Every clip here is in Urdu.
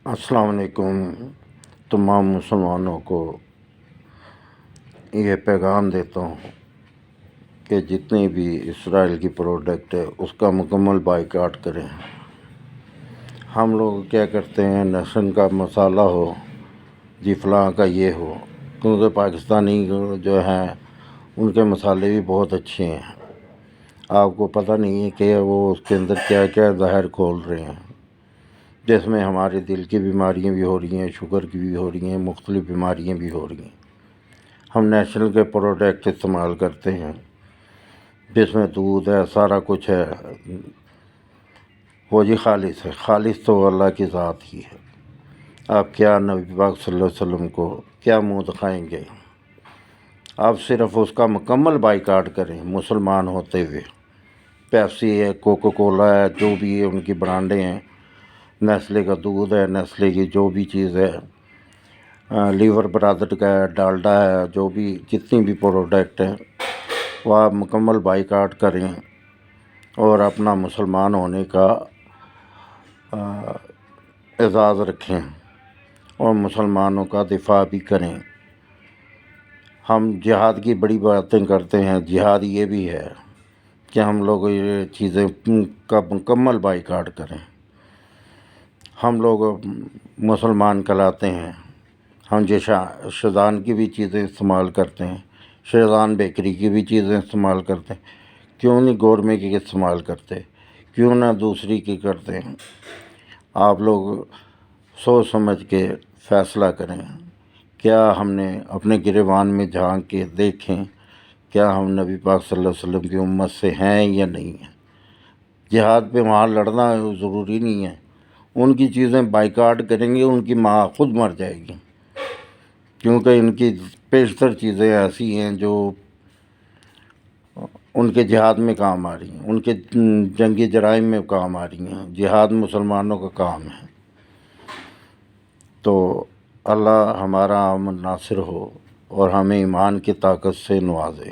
السلام علیکم۔ تمام مسلمانوں کو یہ پیغام دیتا ہوں کہ جتنی بھی اسرائیل کی پروڈکٹ ہے اس کا مکمل بائیکاٹ کریں۔ ہم لوگ کیا کرتے ہیں، لہسن کا مسالہ ہو جی فلاں کا یہ ہو، کیونکہ پاکستانی جو ہیں ان کے مسالے بھی بہت اچھے ہیں۔ آپ کو پتہ نہیں ہے کہ وہ اس کے اندر کیا کیا زہر کھول رہے ہیں، جس میں ہمارے دل کی بیماریاں بھی ہو رہی ہیں، شوگر کی بھی ہو رہی ہیں، مختلف بیماریاں بھی ہو رہی ہیں۔ ہم نیشنل کے پروڈکٹ استعمال کرتے ہیں جس میں دودھ ہے، سارا کچھ ہے، وہ جی خالص ہے۔ خالص تو اللہ کی ذات ہی ہے۔ آپ کیا نبی پاک صلی اللہ علیہ وسلم کو کیا منہ دکھائیں گے؟ آپ صرف اس کا مکمل بائیکاٹ کریں مسلمان ہوتے ہوئے۔ پیپسی ہے، کوکو کولا ہے، جو بھی ان کی برانڈیں ہیں، نیسلے کا دودھ ہے، نیسلے کی جو بھی چیز ہے، لیور برادر کا ہے، ڈالڈا ہے، جو بھی جتنی بھی پروڈکٹ ہیں وہ آپ مکمل بائیکاٹ کریں اور اپنا مسلمان ہونے کا اعزاز رکھیں اور مسلمانوں کا دفاع بھی کریں۔ ہم جہاد کی بڑی باتیں کرتے ہیں، جہاد یہ بھی ہے کہ ہم لوگ یہ چیزیں کا مکمل بائیکاٹ کریں۔ ہم لوگ مسلمان کہلاتے ہیں، ہم شیزان کی بھی چیزیں استعمال کرتے ہیں، شیزان بیکری کی بھی چیزیں استعمال کرتے ہیں، کیوں نہیں گورمے کی استعمال کرتے، کیوں نہ دوسری کی کرتے ہیں؟ آپ لوگ سوچ سمجھ کے فیصلہ کریں۔ کیا ہم نے اپنے گریبان میں جھانک کے دیکھیں کیا ہم نبی پاک صلی اللہ علیہ وسلم کی امت سے ہیں یا نہیں ہیں؟ جہاد پہ وہاں لڑنا ضروری نہیں ہے، ان کی چیزیں بائیکاٹ کریں گے ان کی ماں خود مر جائے گی، کیونکہ ان کی بیشتر چیزیں ایسی ہیں جو ان کے جہاد میں کام آ رہی ہیں، ان کے جنگی جرائم میں کام آ رہی ہیں۔ جہاد مسلمانوں کا کام ہے۔ تو اللہ ہمارا امن ناصر ہو اور ہمیں ایمان کی طاقت سے نوازے۔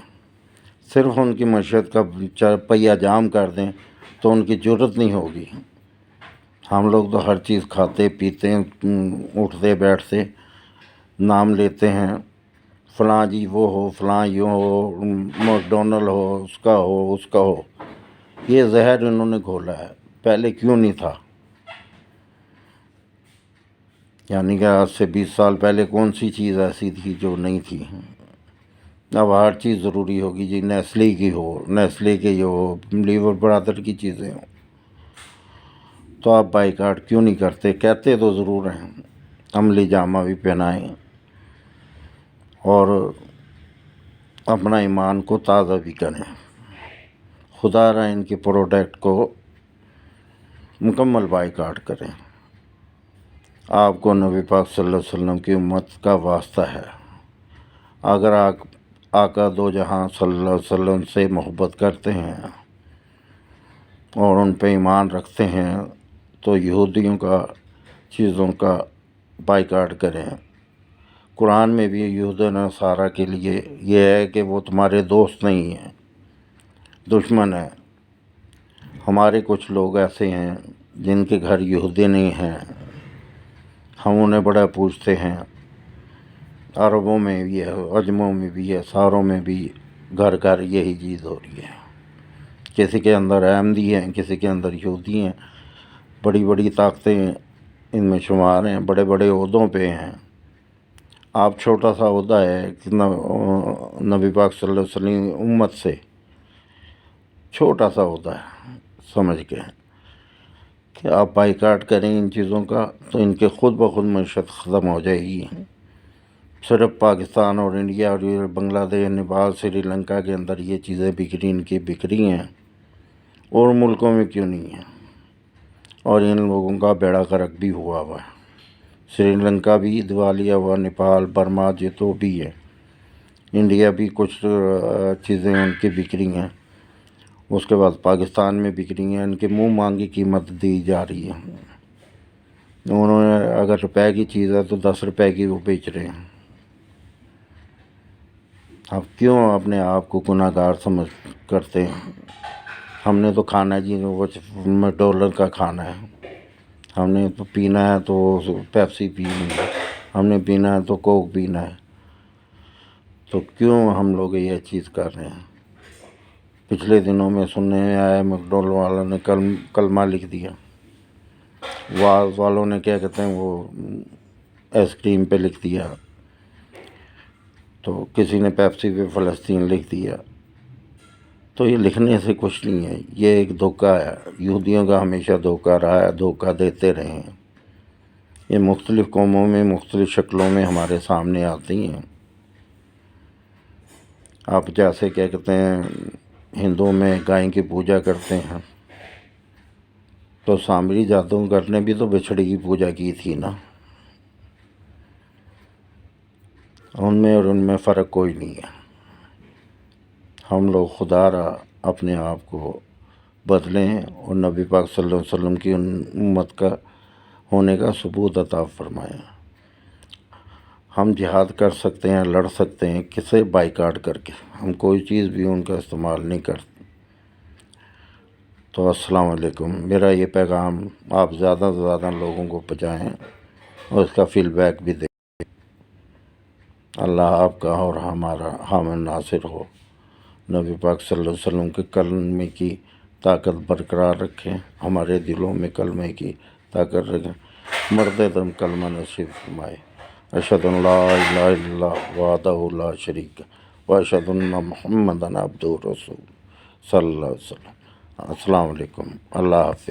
صرف ان کی معیشت کا پہیہ جام کر دیں تو ان کی جرت نہیں ہوگی۔ ہم لوگ تو ہر چیز کھاتے پیتے ہیں، اٹھتے بیٹھتے نام لیتے ہیں، فلاں جی وہ ہو، فلاں یوں ہو، میکڈونلڈ ہو، اس کا ہو، اس کا ہو۔ یہ زہر انہوں نے گھولا ہے، پہلے کیوں نہیں تھا؟ یعنی کہ آج سے 20 سال پہلے کون سی چیز ایسی تھی جو نہیں تھی؟ اب ہر چیز ضروری ہوگی جی، نیسلے کی ہو، نیسلے کے یہ ہو، لیور برادر کی چیزیں ہوں۔ تو آپ بائیکاٹ کیوں نہیں کرتے؟ کہتے تو ضرور ہیں، عملی جامہ بھی پہنائیں اور اپنا ایمان کو تازہ بھی کریں۔ خدا را ان کے پروڈکٹ کو مکمل بائیکاٹ کریں۔ آپ کو نبی پاک صلی اللہ علیہ وسلم کی امت کا واسطہ ہے۔ اگر آقا دو جہاں صلی اللہ علیہ وسلم سے محبت کرتے ہیں اور ان پہ ایمان رکھتے ہیں تو یہودیوں کا چیزوں کا بائیکاٹ کریں۔ قرآن میں بھی یہود و نصارہ کے لیے یہ ہے کہ وہ تمہارے دوست نہیں ہیں، دشمن ہیں۔ ہمارے کچھ لوگ ایسے ہیں جن کے گھر یہودی نہیں ہیں، ہم انہیں بڑا پوچھتے ہیں۔ عربوں میں بھی ہے، عجموں میں بھی ہے، ساروں میں بھی گھر گھر یہی چیز ہو رہی ہے۔ کسی کے اندر احمدی ہیں، کسی کے اندر یہودی ہیں، بڑی بڑی طاقتیں ان میں شمار ہیں، بڑے بڑے عہدوں پہ ہیں۔ آپ چھوٹا سا عہدہ ہے کہ نبی پاک صلی اللہ علیہ وسلم امت سے چھوٹا سا عہدہ ہے، سمجھ کے کہ آپ بائیکاٹ کریں ان چیزوں کا تو ان کے خود بخود معیشت ختم ہو جائے گی۔ صرف پاکستان اور انڈیا اور بنگلہ دیش، نیپال، سری لنکا کے اندر یہ چیزیں بکری، ان کی بکری ہیں، اور ملکوں میں کیوں نہیں ہیں؟ اور ان لوگوں کا بیڑا غرق بھی ہوا ہے۔ سری لنکا بھی دیوالیہ ہوا، نیپال، برما جو تو بھی ہے، انڈیا بھی کچھ چیزیں ان کی بکری ہیں، اس کے بعد پاکستان میں بکری ہیں، ان کے منہ مانگی قیمت دی جا رہی ہے۔ انہوں نے اگر روپے کی چیز ہے تو 10 روپے کی وہ بیچ رہے ہیں۔ اب کیوں اپنے آپ کو گناہ گار سمجھ کرتے ہیں؟ ہم نے تو کھانا جی وہ $1 کا کھانا ہے، ہم نے تو پینا ہے تو پیپسی پی لیں گے، ہم نے پینا ہے تو کوک پینا ہے، تو کیوں ہم لوگ یہ چیز کر رہے ہیں؟ پچھلے دنوں میں سننے میں آیا میکڈونلڈ والوں نے کلمہ لکھ دیا، واز والوں نے کیا کہتے ہیں وہ آئس کریم پہ لکھ دیا، تو کسی نے پیپسی پہ فلسطین لکھ دیا۔ تو یہ لکھنے سے کچھ نہیں ہے، یہ ایک دھوکہ ہے، یہودیوں کا ہمیشہ دھوکہ رہا ہے، دھوکہ دیتے رہے ہیں۔ یہ مختلف قوموں میں مختلف شکلوں میں ہمارے سامنے آتی ہیں۔ آپ جیسے کیا کہتے ہیں ہندوؤں میں گائے کی پوجا کرتے ہیں، تو سامری جادوگر نے بھی تو بچھڑی کی پوجا کی تھی نا، ان میں اور ان میں فرق کوئی نہیں ہے۔ ہم لوگ خدا را اپنے آپ کو بدلیں اور نبی پاک صلی اللہ علیہ وسلم کی امت کا ہونے کا ثبوت عطا فرمائیں۔ ہم جہاد کر سکتے ہیں، لڑ سکتے ہیں، کسے بائیکاٹ کر کے، ہم کوئی چیز بھی ان کا استعمال نہیں کرتے۔ تو السلام علیکم، میرا یہ پیغام آپ زیادہ سے زیادہ لوگوں کو پہنچائیں اور اس کا فیڈ بیک بھی دیں۔ اللہ آپ کا اور ہمارا حامل ناصر ہو، نبی پاک صلی اللہ علیہ وسلم کے کلمے کی طاقت برقرار رکھیں، ہمارے دلوں میں کلمے کی طاقت رکھیں، مرد دم کلمہ نصیب فرمائے۔ اشہد ان لا الہ الا اللہ وحدہ لا شریک واشہد ان محمدًا عبدہ ورسولہ صلی اللہ علیہ وسلم۔ السلام علیکم، اللہ حافظ۔